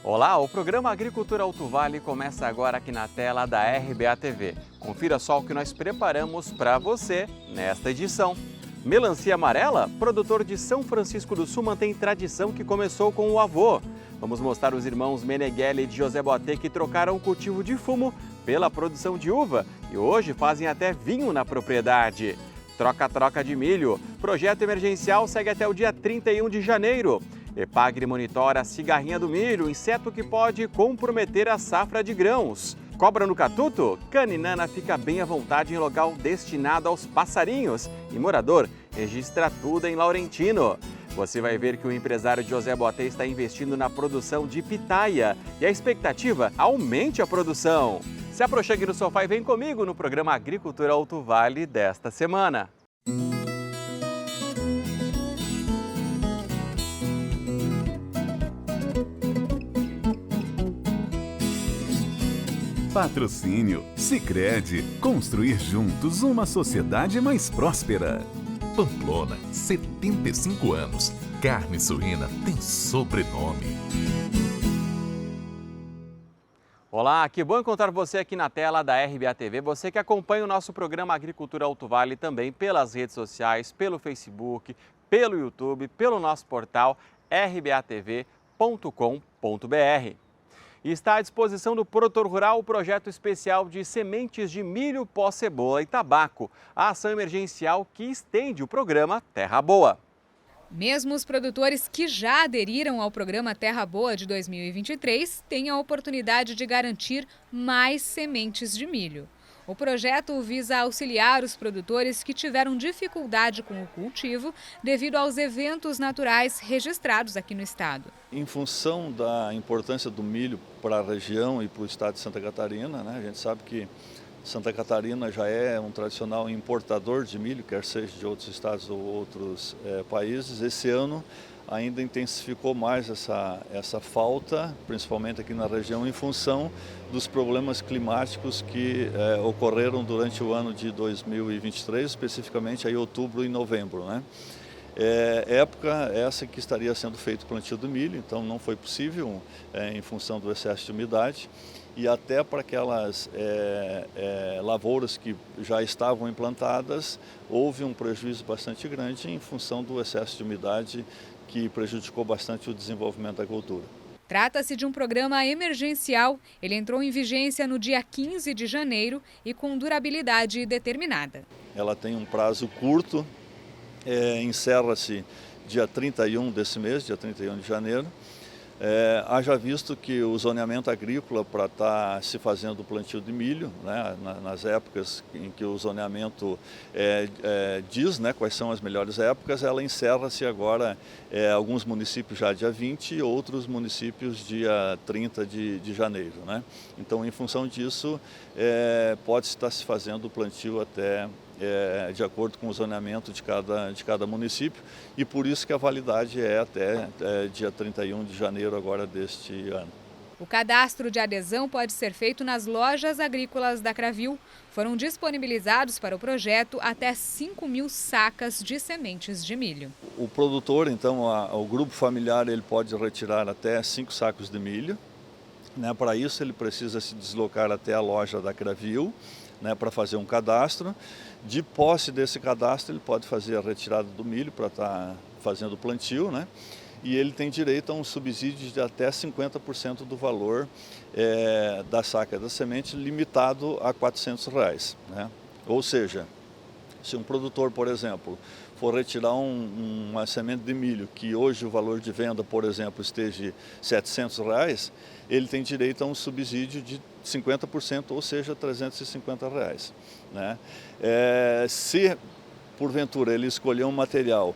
Olá, o programa Agricultura Alto Vale começa agora aqui na tela da RBA TV. Confira só o que nós preparamos para você nesta edição. Melancia amarela, produtor de São Francisco do Sul, mantém tradição que começou com o avô. Vamos mostrar os irmãos Meneghelli e José Boatê que trocaram o cultivo de fumo pela produção de uva e hoje fazem até vinho na propriedade. Troca-troca de milho. Projeto emergencial segue até o dia 31 de janeiro. Epagre monitora a cigarrinha do milho, inseto que pode comprometer a safra de grãos. Cobra no catuto? Caninana fica bem à vontade em local destinado aos passarinhos. E morador registra tudo em Laurentino. Você vai ver que o empresário José Boatê está investindo na produção de pitaia. E a expectativa? Aumente a produção. Se aproxime no sofá e vem comigo no programa Agricultura Alto Vale desta semana. Patrocínio Sicredi, construir juntos uma sociedade mais próspera. Pamplona, 75 anos. Carne suína tem sobrenome. Olá, que bom encontrar você aqui na tela da RBA TV. Você que acompanha o nosso programa Agricultura Alto Vale também pelas redes sociais, pelo Facebook, pelo YouTube, pelo nosso portal rbatv.com.br. E está à disposição do produtor rural o projeto especial de sementes de milho, pó, cebola e tabaco, a ação emergencial que estende o programa Terra Boa. Mesmo os produtores que já aderiram ao programa Terra Boa de 2023 têm a oportunidade de garantir mais sementes de milho. O projeto visa auxiliar os produtores que tiveram dificuldade com o cultivo devido aos eventos naturais registrados aqui no estado. Em função da importância do milho para a região e para o estado de Santa Catarina, a gente sabe que Santa Catarina já é um tradicional importador de milho, quer seja de outros estados ou outros países. Esse ano ainda intensificou mais essa falta, principalmente aqui na região, em função dos problemas climáticos que ocorreram durante o ano de 2023, especificamente aí outubro e novembro, época essa que estaria sendo feito o plantio do milho, então não foi possível em função do excesso de umidade. E até para aquelas lavouras que já estavam implantadas, houve um prejuízo bastante grande em função do excesso de umidade que prejudicou bastante o desenvolvimento da cultura. Trata-se de um programa emergencial. Ele entrou em vigência no dia 15 de janeiro e com durabilidade determinada. Ela tem um prazo curto, encerra-se dia 31 desse mês, dia 31 de janeiro. Haja visto que o zoneamento agrícola para estar se fazendo o plantio de milho, nas épocas em que o zoneamento diz quais são as melhores épocas, ela encerra-se agora alguns municípios já dia 20 e outros municípios dia 30 de janeiro. Então, em função disso, pode estar se fazendo o plantio até de acordo com o zoneamento de cada município e por isso que a validade é até dia 31 de janeiro agora deste ano. O cadastro de adesão pode ser feito nas lojas agrícolas da Cravil. Foram disponibilizados para o projeto até 5.000 sacas de sementes de milho. O produtor, então, o grupo familiar, ele pode retirar até 5 sacos de milho. Para isso ele precisa se deslocar até a loja da Cravil, para fazer um cadastro. De posse desse cadastro, ele pode fazer a retirada do milho para estar fazendo o plantio, e ele tem direito a um subsídio de até 50% do valor da saca da semente, limitado a R$ 400. Ou seja, se um produtor, por exemplo, for retirar uma semente de milho, que hoje o valor de venda, por exemplo, esteja R$ 700, ele tem direito a um subsídio de 50%, ou seja, R$ 350. Se, porventura, ele escolher um material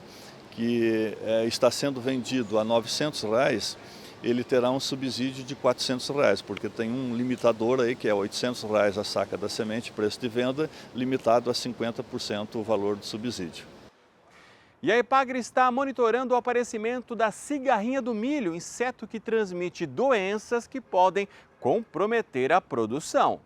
que está sendo vendido a R$ 900, ele terá um subsídio de R$ 400, porque tem um limitador aí que é R$ 800 a saca da semente, preço de venda, limitado a 50% o valor do subsídio. E a Epagre está monitorando o aparecimento da cigarrinha do milho, inseto que transmite doenças que podem comprometer a produção.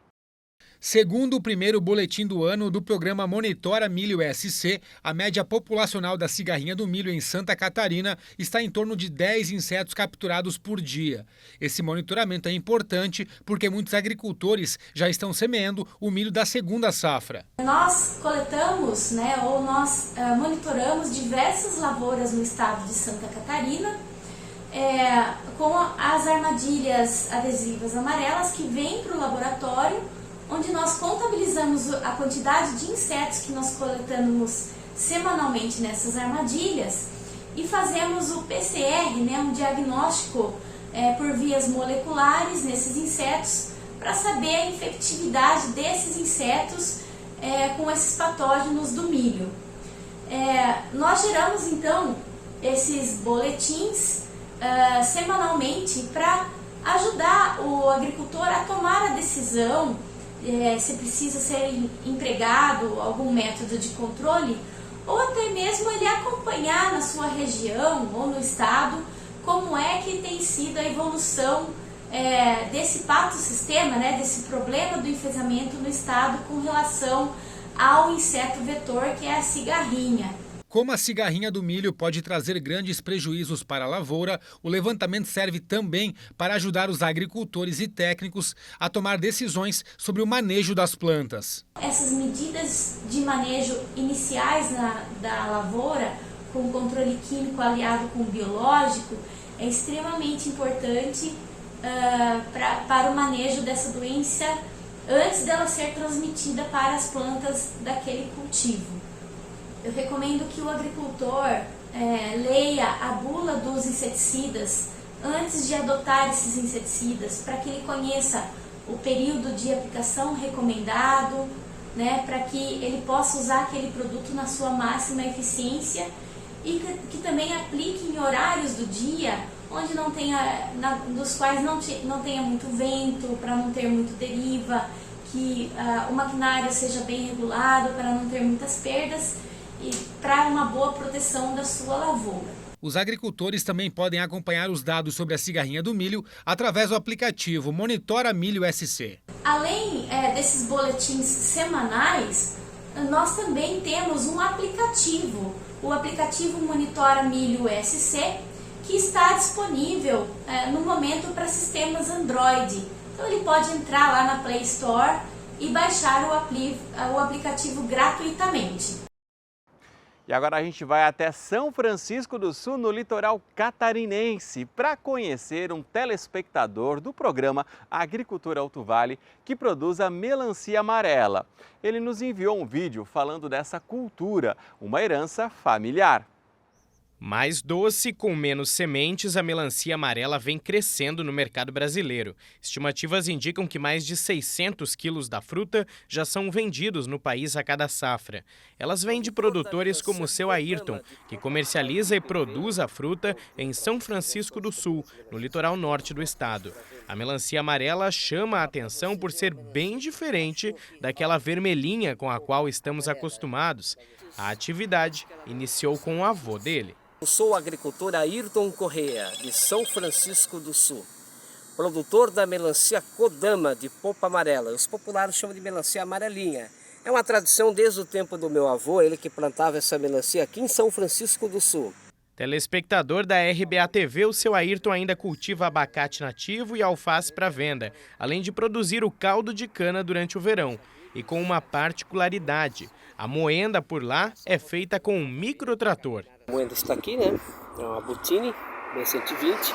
Segundo o primeiro boletim do ano do programa Monitora Milho SC, a média populacional da cigarrinha do milho em Santa Catarina está em torno de 10 insetos capturados por dia. Esse monitoramento é importante porque muitos agricultores já estão semeando o milho da segunda safra. Nós coletamos, nós monitoramos diversas lavouras no estado de Santa Catarina, com as armadilhas adesivas amarelas que vêm para o laboratório, onde nós contabilizamos a quantidade de insetos que nós coletamos semanalmente nessas armadilhas e fazemos o PCR, um diagnóstico por vias moleculares nesses insetos, para saber a infectividade desses insetos com esses patógenos do milho. Nós geramos então esses boletins semanalmente para ajudar o agricultor a tomar a decisão se precisa ser empregado algum método de controle, ou até mesmo ele acompanhar na sua região ou no estado como é que tem sido a evolução desse patossistema, desse problema do enfesamento no estado com relação ao inseto vetor, que é a cigarrinha. Como a cigarrinha do milho pode trazer grandes prejuízos para a lavoura, o levantamento serve também para ajudar os agricultores e técnicos a tomar decisões sobre o manejo das plantas. Essas medidas de manejo iniciais da lavoura, com controle químico aliado com biológico, é extremamente importante para o manejo dessa doença antes dela ser transmitida para as plantas daquele cultivo. Eu recomendo que o agricultor leia a bula dos inseticidas antes de adotar esses inseticidas, para que ele conheça o período de aplicação recomendado, para que ele possa usar aquele produto na sua máxima eficiência e que também aplique em horários do dia onde não tenha, dos quais não tenha muito vento, para não ter muito deriva, que o maquinário seja bem regulado para não ter muitas perdas e para uma boa proteção da sua lavoura. Os agricultores também podem acompanhar os dados sobre a cigarrinha do milho através do aplicativo Monitora Milho SC. Além desses boletins semanais, nós também temos um aplicativo, o aplicativo Monitora Milho SC, que está disponível no momento para sistemas Android. Então ele pode entrar lá na Play Store e baixar o aplicativo gratuitamente. E agora a gente vai até São Francisco do Sul, no litoral catarinense, para conhecer um telespectador do programa Agricultura Alto Vale, que produz a melancia amarela. Ele nos enviou um vídeo falando dessa cultura, uma herança familiar. Mais doce, com menos sementes, a melancia amarela vem crescendo no mercado brasileiro. Estimativas indicam que mais de 600 quilos da fruta já são vendidos no país a cada safra. Elas vêm de produtores como o seu Ayrton, que comercializa e produz a fruta em São Francisco do Sul, no litoral norte do estado. A melancia amarela chama a atenção por ser bem diferente daquela vermelhinha com a qual estamos acostumados. A atividade iniciou com o avô dele. Eu sou o agricultor Ayrton Correia, de São Francisco do Sul, produtor da melancia Kodama de polpa amarela. Os populares chamam de melancia amarelinha. É uma tradição desde o tempo do meu avô, ele que plantava essa melancia aqui em São Francisco do Sul. Telespectador da RBA TV, o seu Ayrton ainda cultiva abacate nativo e alface para venda, além de produzir o caldo de cana durante o verão. E com uma particularidade, a moenda por lá é feita com um microtrator. A moenda está aqui, É uma Butini, bem 120.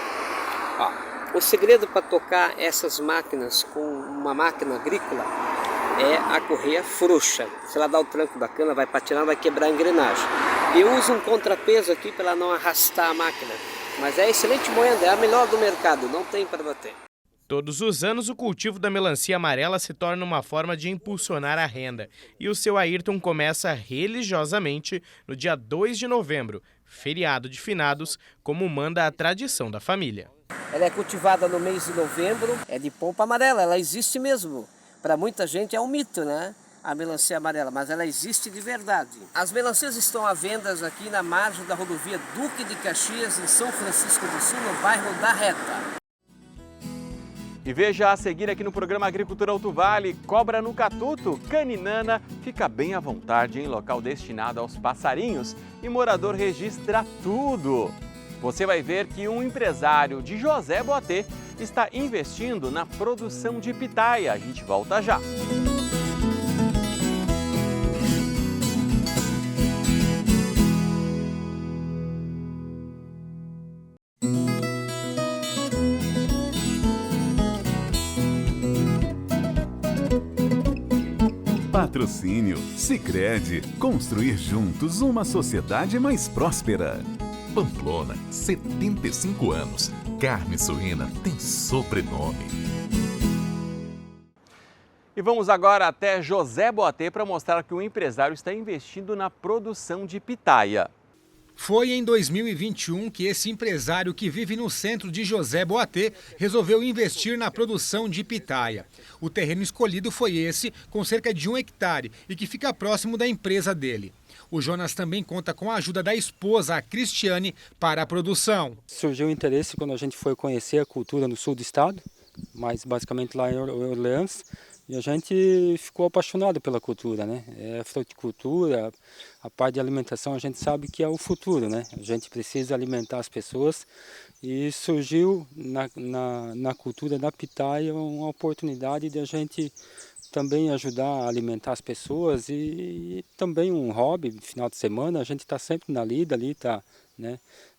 O segredo para tocar essas máquinas com uma máquina agrícola é a correia frouxa. Se ela dá o tranco da cana, vai patinar, vai quebrar a engrenagem. Eu uso um contrapeso aqui para ela não arrastar a máquina. Mas é excelente moenda, é a melhor do mercado, não tem para bater. Todos os anos, o cultivo da melancia amarela se torna uma forma de impulsionar a renda. E o seu Ayrton começa religiosamente no dia 2 de novembro, feriado de finados, como manda a tradição da família. Ela é cultivada no mês de novembro, é de polpa amarela, ela existe mesmo. Para muita gente é um mito, A melancia amarela, mas ela existe de verdade. As melancias estão à venda aqui na margem da rodovia Duque de Caxias, em São Francisco do Sul, no bairro da Reta. E veja a seguir aqui no programa Agricultura Alto Vale, cobra no catuto, caninana fica bem à vontade em local destinado aos passarinhos e morador registra tudo. Você vai ver que um empresário de José Boatê está investindo na produção de pitaia. A gente volta já. Patrocínio Sicredi, construir juntos uma sociedade mais próspera. Pamplona, 75 anos. Carne suína tem sobrenome. E vamos agora até José Boatê para mostrar que o empresário está investindo na produção de pitaia. Foi em 2021 que esse empresário que vive no centro de José Boatê resolveu investir na produção de pitaia. O terreno escolhido foi esse, com cerca de 1 hectare e que fica próximo da empresa dele. O Jonas também conta com a ajuda da esposa, a Cristiane, para a produção. Surgiu o interesse quando a gente foi conhecer a cultura no sul do estado, mas basicamente lá em Orleans. E a gente ficou apaixonado pela cultura, né? A fruticultura, a parte de alimentação, a gente sabe que é o futuro, né? A gente precisa alimentar as pessoas e surgiu na cultura da pitaia uma oportunidade de a gente também ajudar a alimentar as pessoas e também um hobby. Final de semana a gente está sempre na lida ali, né?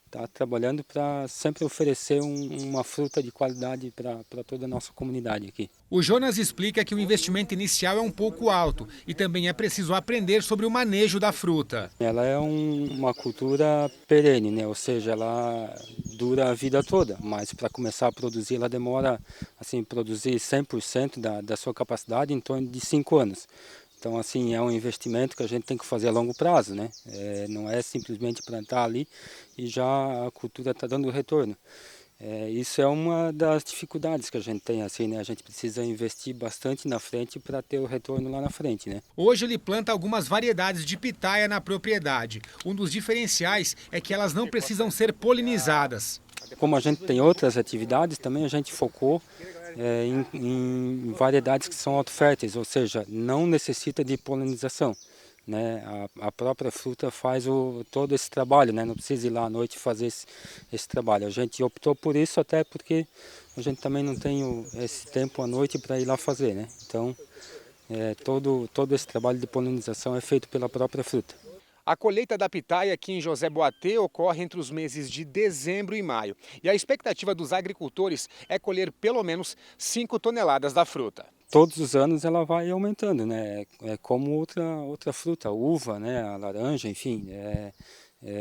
Tá trabalhando para sempre oferecer uma fruta de qualidade para toda a nossa comunidade aqui. O Jonas explica que o investimento inicial é um pouco alto e também é preciso aprender sobre o manejo da fruta. Ela é uma cultura perene, né? Ou seja, ela dura a vida toda, mas para começar a produzir ela demora, assim, produzir 100% da sua capacidade em torno de 5 anos. Então, assim, é um investimento que a gente tem que fazer a longo prazo, né? Não é simplesmente plantar ali e já a cultura está dando retorno. Isso é uma das dificuldades que a gente tem, assim, né? A gente precisa investir bastante na frente para ter o retorno lá na frente, né? Hoje ele planta algumas variedades de pitaia na propriedade. Um dos diferenciais é que elas não precisam ser polinizadas. Como a gente tem outras atividades, também a gente focou em variedades que são autoférteis, ou seja, não necessita de polinização, né? A própria fruta faz todo esse trabalho, né? Não precisa ir lá à noite fazer esse trabalho. A gente optou por isso até porque a gente também não tem esse tempo à noite para ir lá fazer, né? Então, todo esse trabalho de polinização é feito pela própria fruta. A colheita da pitaia aqui em José Boatê ocorre entre os meses de dezembro e maio. E a expectativa dos agricultores é colher pelo menos 5 toneladas da fruta. Todos os anos ela vai aumentando, né? É como outra fruta, a uva, né? A laranja, enfim.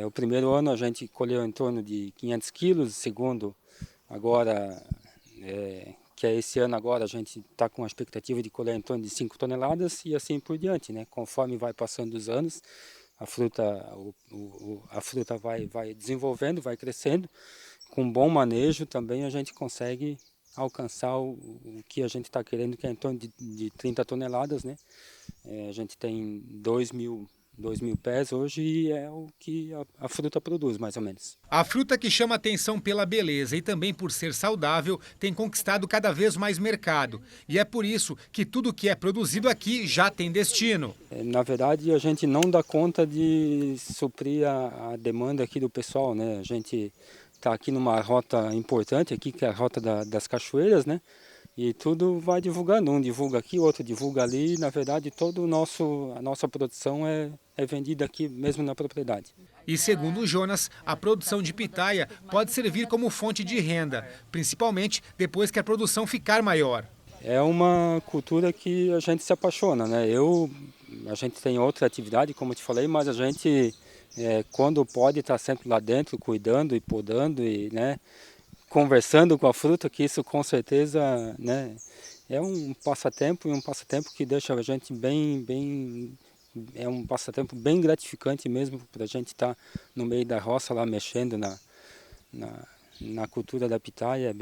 O primeiro ano a gente colheu em torno de 500 quilos, o segundo agora, que é esse ano agora, a gente está com a expectativa de colher em torno de 5 toneladas e assim por diante, né? Conforme vai passando os anos, a fruta vai desenvolvendo, vai crescendo. Com bom manejo também a gente consegue alcançar o que a gente está querendo, que é em torno de 30 toneladas, né? A gente tem 2.000 pés hoje e é o que a fruta produz, mais ou menos. A fruta, que chama atenção pela beleza e também por ser saudável, tem conquistado cada vez mais mercado. E é por isso que tudo que é produzido aqui já tem destino. Na verdade, a gente não dá conta de suprir a demanda aqui do pessoal, né? A gente está aqui numa rota importante, aqui, que é a rota das cachoeiras, né? E tudo vai divulgando, um divulga aqui, outro divulga ali. Na verdade, toda a nossa produção é vendida aqui mesmo na propriedade. E segundo o Jonas, a produção de pitaia pode servir como fonte de renda, principalmente depois que a produção ficar maior. É uma cultura que a gente se apaixona, né? A gente tem outra atividade, como eu te falei, mas a gente, quando pode, está sempre lá dentro, cuidando e podando e, né, conversando com a fruta, que isso com certeza, né, é um passatempo, e um passatempo que deixa a gente é um passatempo bem gratificante mesmo, para a gente estar no meio da roça lá mexendo na cultura da pitaia.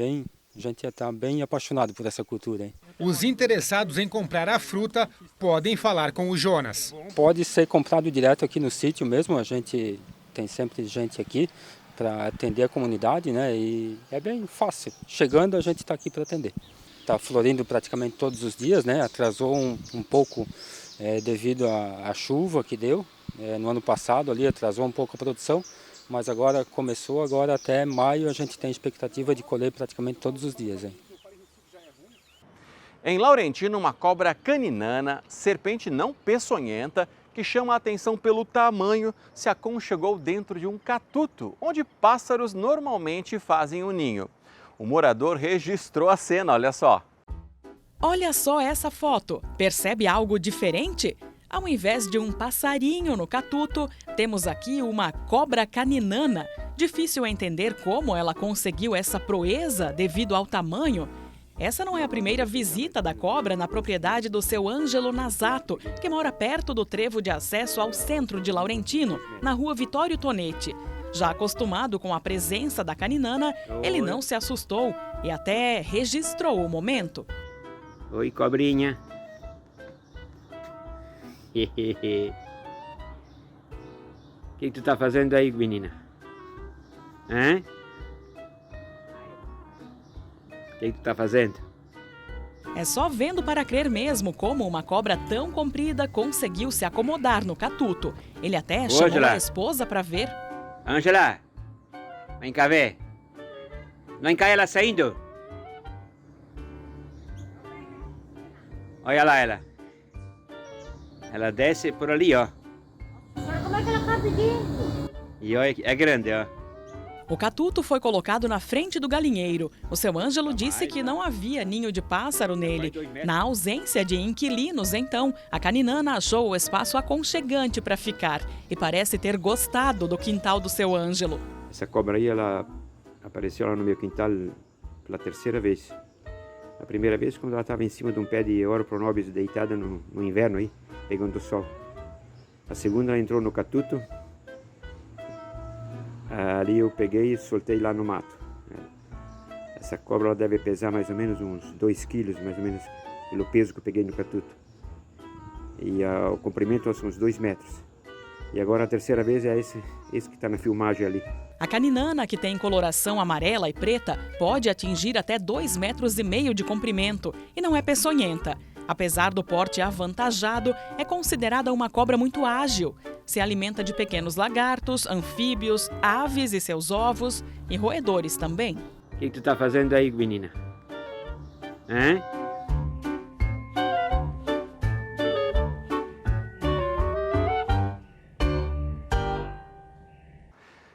A gente está bem apaixonado por essa cultura, hein? Os interessados em comprar a fruta podem falar com o Jonas. Pode ser comprado direto aqui no sítio mesmo, a gente tem sempre gente aqui para atender a comunidade, né? E é bem fácil. Chegando, a gente está aqui para atender. está florindo praticamente todos os dias, né? Atrasou um pouco devido à chuva que deu no ano passado, ali atrasou um pouco a produção, mas agora começou, agora até maio a gente tem expectativa de colher praticamente todos os dias. Hein? Em Laurentino, uma cobra caninana, serpente não peçonhenta, que chama a atenção pelo tamanho, se aconchegou dentro de um catuto, onde pássaros normalmente fazem o ninho. O morador registrou a cena, olha só. Olha só essa foto. Percebe algo diferente? Ao invés de um passarinho no catuto, temos aqui uma cobra caninana. Difícil entender como ela conseguiu essa proeza devido ao tamanho. Essa não é a primeira visita da cobra na propriedade do seu Ângelo Nasato, que mora perto do trevo de acesso ao centro de Laurentino, na rua Vitório Tonetti. Já acostumado com a presença da caninana, ele não se assustou e até registrou o momento. Oi, cobrinha. O que tu tá fazendo aí, menina? Hã? O que tu tá fazendo? É só vendo para crer mesmo como uma cobra tão comprida conseguiu se acomodar no catuto. Ele até chamou a esposa para ver. Ângela, vem cá ver. Não encai ela saindo? Olha lá ela. Ela desce por ali, ó. Como é que ela cabe dentro? E olha, é grande, ó. O catuto foi colocado na frente do galinheiro. O seu Ângelo disse que não havia ninho de pássaro nele. Na ausência de inquilinos, então, a caninana achou o espaço aconchegante para ficar e parece ter gostado do quintal do seu Ângelo. Essa cobra aí, ela apareceu lá no meu quintal pela terceira vez. A primeira vez quando ela estava em cima de um pé de Oro Pronobis deitada no inverno aí, pegando o sol. A segunda ela entrou no catuto. Ali eu peguei e soltei lá no mato. Essa cobra ela deve pesar mais ou menos uns 2 quilos, mais ou menos, pelo peso que eu peguei no catuto. E o comprimento são uns 2 metros. E agora a terceira vez é esse que está na filmagem ali. A caninana, que tem coloração amarela e preta, pode atingir até 2,5 metros de comprimento e não é peçonhenta. Apesar do porte avantajado, é considerada uma cobra muito ágil. Se alimenta de pequenos lagartos, anfíbios, aves e seus ovos e roedores também. O que tu tá fazendo aí, menina? Hã?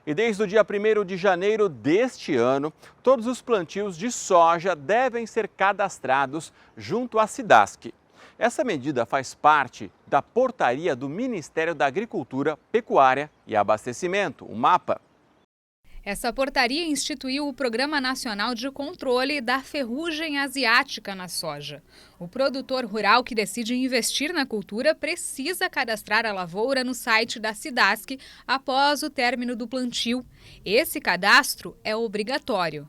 E desde o dia 1º de janeiro deste ano, todos os plantios de soja devem ser cadastrados junto à SIDASC. Essa medida faz parte da portaria do Ministério da Agricultura, Pecuária e Abastecimento, o MAPA. Essa portaria instituiu o Programa Nacional de Controle da Ferrugem Asiática na soja. O produtor rural que decide investir na cultura precisa cadastrar a lavoura no site da SIDASC após o término do plantio. Esse cadastro é obrigatório.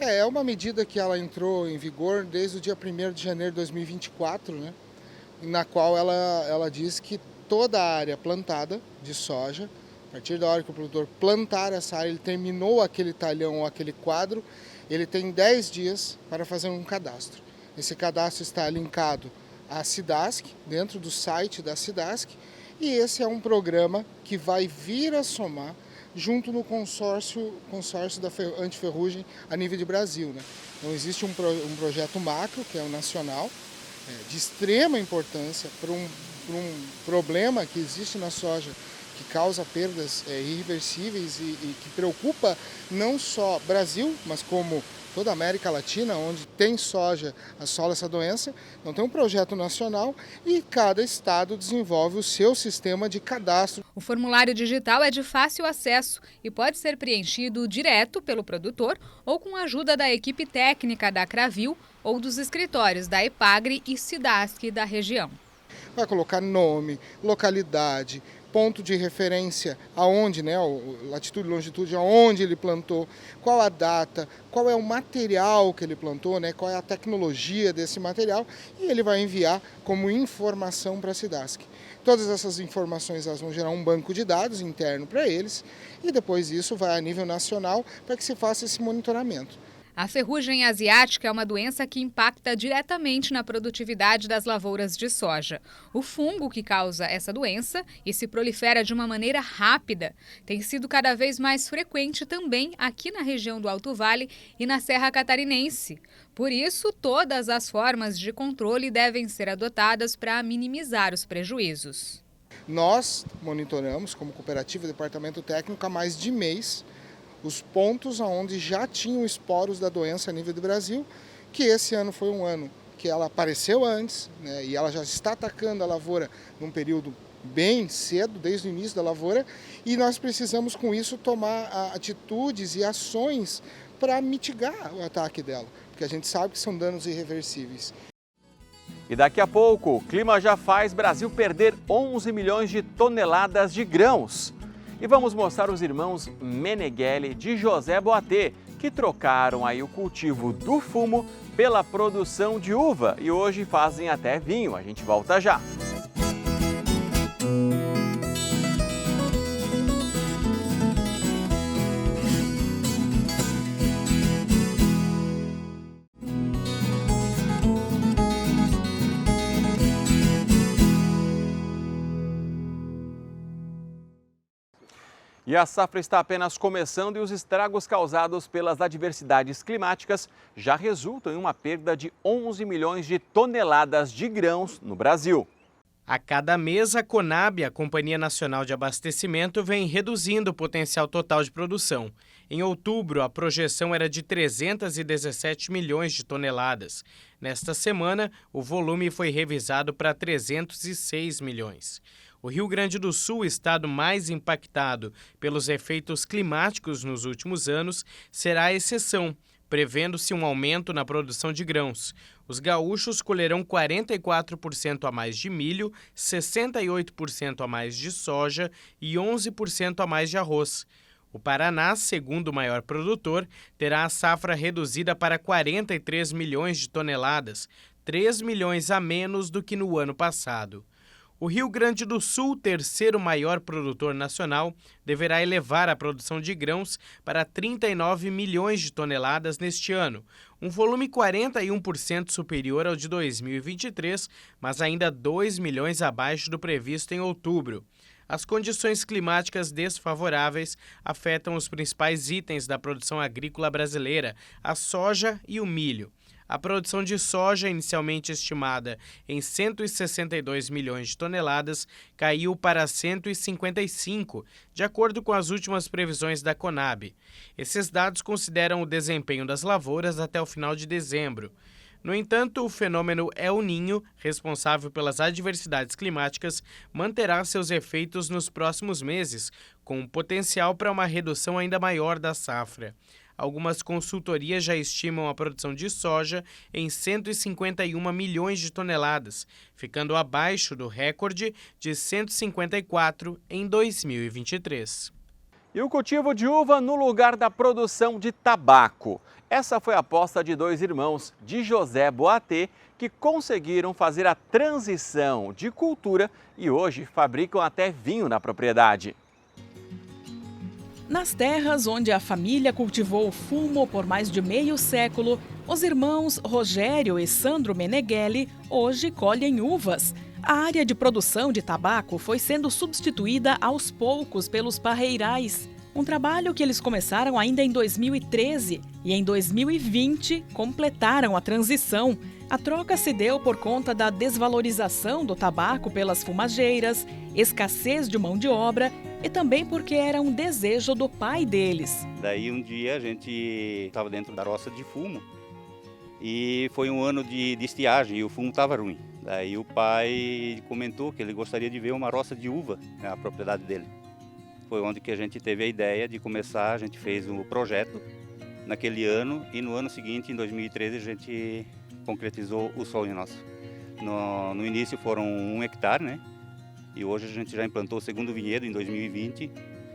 É uma medida que ela entrou em vigor desde o dia 1º de janeiro de 2024, né? Na qual ela diz que toda a área plantada de soja, a partir da hora que o produtor plantar essa área, ele terminou aquele talhão ou aquele quadro, ele tem 10 dias para fazer um cadastro. Esse cadastro está linkado à SIDASC, dentro do site da SIDASC, e esse é um programa que vai vir a somar junto no consórcio da antiferrugem a nível de Brasil, né? Então existe um projeto macro, que é o nacional, de extrema importância para um problema que existe na soja, que causa perdas irreversíveis e que preocupa não só Brasil, mas como toda a América Latina, onde tem soja, assola essa doença. Então tem um projeto nacional e cada estado desenvolve o seu sistema de cadastro. O formulário digital é de fácil acesso e pode ser preenchido direto pelo produtor ou com a ajuda da equipe técnica da Cravil ou dos escritórios da Epagre e SIDASC da região. Vai colocar nome, localidade, ponto de referência, aonde, né, latitude e longitude, aonde ele plantou, qual a data, qual é o material que ele plantou, né, qual é a tecnologia desse material, e ele vai enviar como informação para a SIDASC. Todas essas informações elas vão gerar um banco de dados interno para eles e depois isso vai a nível nacional para que se faça esse monitoramento. A ferrugem asiática é uma doença que impacta diretamente na produtividade das lavouras de soja. O fungo que causa essa doença e se prolifera de uma maneira rápida tem sido cada vez mais frequente também aqui na região do Alto Vale e na Serra Catarinense. Por isso, todas as formas de controle devem ser adotadas para minimizar os prejuízos. Nós monitoramos, como cooperativa Departamento Técnico, há mais de mês, os pontos onde já tinham esporos da doença a nível do Brasil, que esse ano foi um ano que ela apareceu antes, né, e ela já está atacando a lavoura num período bem cedo, desde o início da lavoura, e nós precisamos com isso tomar atitudes e ações para mitigar o ataque dela, porque a gente sabe que são danos irreversíveis. E daqui a pouco, o clima já faz Brasil perder 11 milhões de toneladas de grãos. E vamos mostrar os irmãos Meneghelli de José Boatê, que trocaram aí o cultivo do fumo pela produção de uva e hoje fazem até vinho. A gente volta já. E a safra está apenas começando e os estragos causados pelas adversidades climáticas já resultam em uma perda de 11 milhões de toneladas de grãos no Brasil. A cada mês, a Conab, a Companhia Nacional de Abastecimento, vem reduzindo o potencial total de produção. Em outubro, a projeção era de 317 milhões de toneladas. Nesta semana, o volume foi revisado para 306 milhões. O Rio Grande do Sul, estado mais impactado pelos efeitos climáticos nos últimos anos, será a exceção, prevendo-se um aumento na produção de grãos. Os gaúchos colherão 44% a mais de milho, 68% a mais de soja e 11% a mais de arroz. O Paraná, segundo maior produtor, terá a safra reduzida para 43 milhões de toneladas, 3 milhões a menos do que no ano passado. O Rio Grande do Sul, terceiro maior produtor nacional, deverá elevar a produção de grãos para 39 milhões de toneladas neste ano, um volume 41% superior ao de 2023, mas ainda 2 milhões abaixo do previsto em outubro. As condições climáticas desfavoráveis afetam os principais itens da produção agrícola brasileira, a soja e o milho. A produção de soja, inicialmente estimada em 162 milhões de toneladas, caiu para 155, de acordo com as últimas previsões da Conab. Esses dados consideram o desempenho das lavouras até o final de dezembro. No entanto, o fenômeno El Niño, responsável pelas adversidades climáticas, manterá seus efeitos nos próximos meses, com potencial para uma redução ainda maior da safra. Algumas consultorias já estimam a produção de soja em 151 milhões de toneladas, ficando abaixo do recorde de 154 em 2023. E o cultivo de uva no lugar da produção de tabaco. Essa foi a aposta de dois irmãos de José Boatê, que conseguiram fazer a transição de cultura e hoje fabricam até vinho na propriedade. Nas terras onde a família cultivou o fumo por mais de meio século, os irmãos Rogério e Sandro Meneghelli hoje colhem uvas. A área de produção de tabaco foi sendo substituída aos poucos pelos parreirais, um trabalho que eles começaram ainda em 2013 e em 2020 completaram a transição. A troca se deu por conta da desvalorização do tabaco pelas fumageiras, escassez de mão de obra e também porque era um desejo do pai deles. Daí um dia a gente estava dentro da roça de fumo e foi um ano de estiagem e o fumo estava ruim. Daí o pai comentou que ele gostaria de ver uma roça de uva na propriedade dele. Foi onde que a gente teve a ideia de começar, a gente fez um projeto naquele ano e no ano seguinte, em 2013, a gente concretizou o sonho nosso. No início foram 1 hectare, né? E hoje a gente já implantou o segundo vinhedo em 2020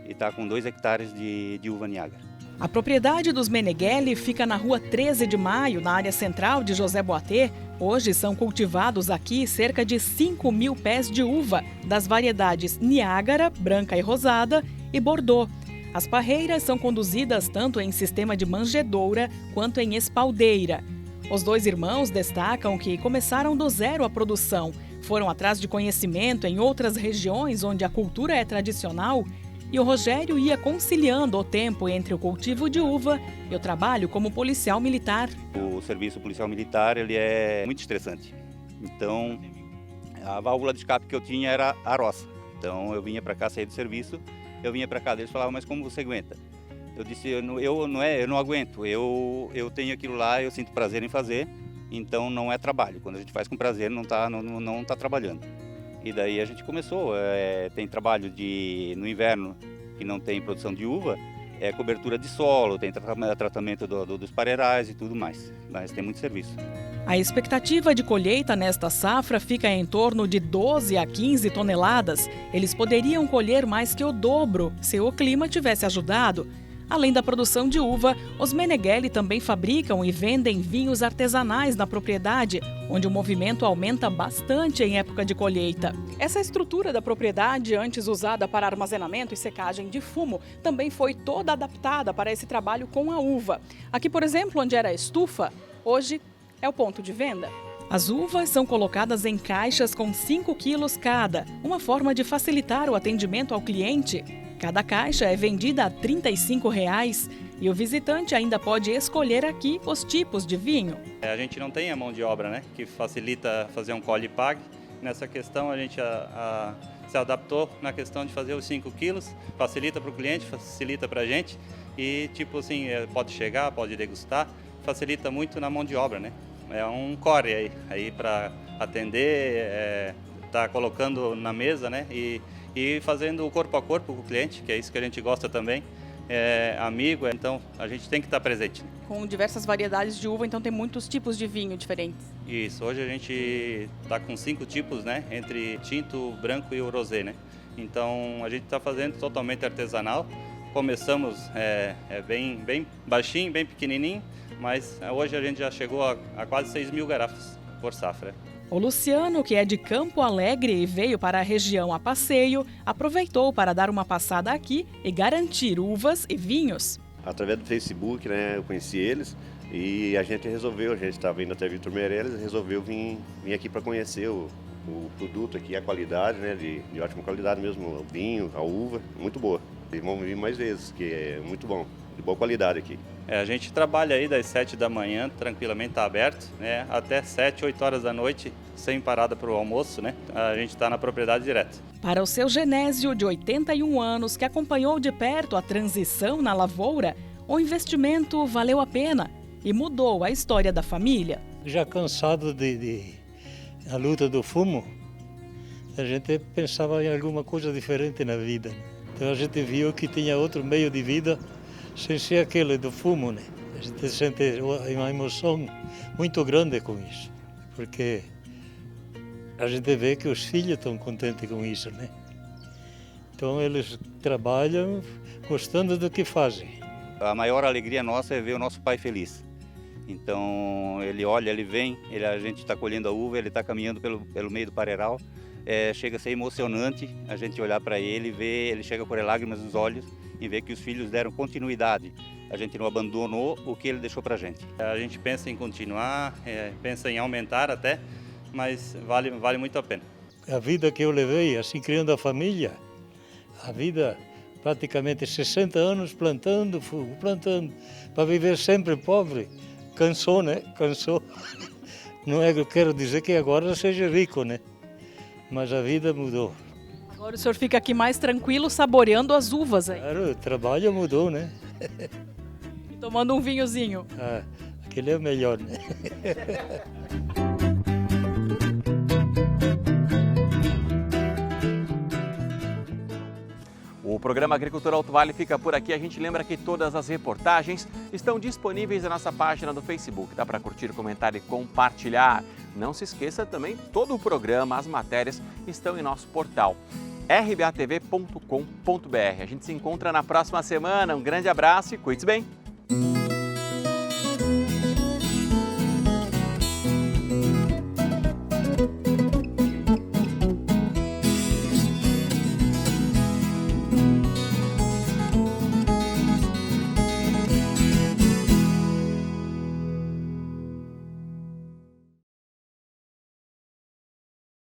e está com 2 hectares de uva Niágara. A propriedade dos Meneghelli fica na rua 13 de Maio, na área central de José Boatê. Hoje são cultivados aqui cerca de 5 mil pés de uva, das variedades Niágara, branca e rosada, e Bordeaux. As parreiras são conduzidas tanto em sistema de manjedoura quanto em espaldeira. Os dois irmãos destacam que começaram do zero a produção, foram atrás de conhecimento em outras regiões onde a cultura é tradicional e o Rogério ia conciliando o tempo entre o cultivo de uva e o trabalho como policial militar. O serviço policial militar ele é muito estressante. Então, a válvula de escape que eu tinha era a roça. Então, eu vinha para cá, saía do serviço, eu vinha para cá, eles falavam, mas como você aguenta? Eu disse, eu não aguento, eu tenho aquilo lá, eu sinto prazer em fazer, então não é trabalho. Quando a gente faz com prazer, não tá trabalhando. E daí a gente começou, tem trabalho no inverno que não tem produção de uva, cobertura de solo, tem tratamento dos pareirais e tudo mais, mas tem muito serviço. A expectativa de colheita nesta safra fica em torno de 12 a 15 toneladas. Eles poderiam colher mais que o dobro se o clima tivesse ajudado. Além da produção de uva, os Meneghelli também fabricam e vendem vinhos artesanais na propriedade, onde o movimento aumenta bastante em época de colheita. Essa estrutura da propriedade, antes usada para armazenamento e secagem de fumo, também foi toda adaptada para esse trabalho com a uva. Aqui, por exemplo, onde era a estufa, hoje é o ponto de venda. As uvas são colocadas em caixas com 5 quilos cada, uma forma de facilitar o atendimento ao cliente. Cada caixa é vendida a R$ 35 e o visitante ainda pode escolher aqui os tipos de vinho. A gente não tem a mão de obra, né, que facilita fazer um colhe e pague. Nessa questão a gente se adaptou na questão de fazer os 5 quilos, facilita para o cliente, facilita para a gente e tipo assim, pode chegar, pode degustar, facilita muito na mão de obra, né? É um core aí para atender, tá colocando na mesa, né, e fazendo o corpo a corpo com o cliente, que é isso que a gente gosta também, amigo, então a gente tem que estar presente. Com diversas variedades de uva, então tem muitos tipos de vinho diferentes. Isso, hoje a gente está com 5 tipos, né, entre tinto, branco e o rosé, né. Então a gente está fazendo totalmente artesanal, começamos bem baixinho, bem pequenininho, mas hoje a gente já chegou a quase 6 mil garrafas por safra. O Luciano, que é de Campo Alegre e veio para a região a passeio, aproveitou para dar uma passada aqui e garantir uvas e vinhos. Através do Facebook, né, eu conheci eles e a gente estava indo até Vitor Meirelles, resolveu vir aqui para conhecer o produto aqui, a qualidade, né, de ótima qualidade mesmo, o vinho, a uva, muito boa. E vamos vir mais vezes, que é muito bom, de boa qualidade aqui. A gente trabalha aí das 7 da manhã, tranquilamente está aberto, né, até 7, 8 horas da noite, sem parada para o almoço, né? A gente está na propriedade direto. Para o seu Genésio, de 81 anos, que acompanhou de perto a transição na lavoura, o investimento valeu a pena e mudou a história da família. Já cansado da luta do fumo, a gente pensava em alguma coisa diferente na vida. Então a gente viu que tinha outro meio de vida sem ser aquele do fumo, né? A gente sente uma emoção muito grande com isso, porque a gente vê que os filhos estão contentes com isso, né? Então eles trabalham gostando do que fazem. A maior alegria nossa é ver o nosso pai feliz. Então ele olha, ele vem, a gente está colhendo a uva, ele está caminhando pelo meio do pareiral. Chega a ser emocionante a gente olhar para ele e ver, ele chega com lágrimas nos olhos e ver que os filhos deram continuidade. A gente não abandonou o que ele deixou para a gente. A gente pensa em continuar, pensa em aumentar até, mas vale muito a pena. A vida que eu levei, assim, criando a família, a vida praticamente 60 anos plantando, para viver sempre pobre, cansou, né? Cansou. Não é que eu quero dizer que agora seja rico, né? Mas a vida mudou. Agora o senhor fica aqui mais tranquilo, saboreando as uvas aí. Claro, o trabalho mudou, né? E tomando um vinhozinho. Aquele é o melhor, né? O programa Agricultura Alto Vale fica por aqui. A gente lembra que todas as reportagens estão disponíveis na nossa página do Facebook. Dá para curtir, comentar e compartilhar. Não se esqueça também, todo o programa, as matérias estão em nosso portal rbatv.com.br. A gente se encontra na próxima semana. Um grande abraço e cuide-se bem!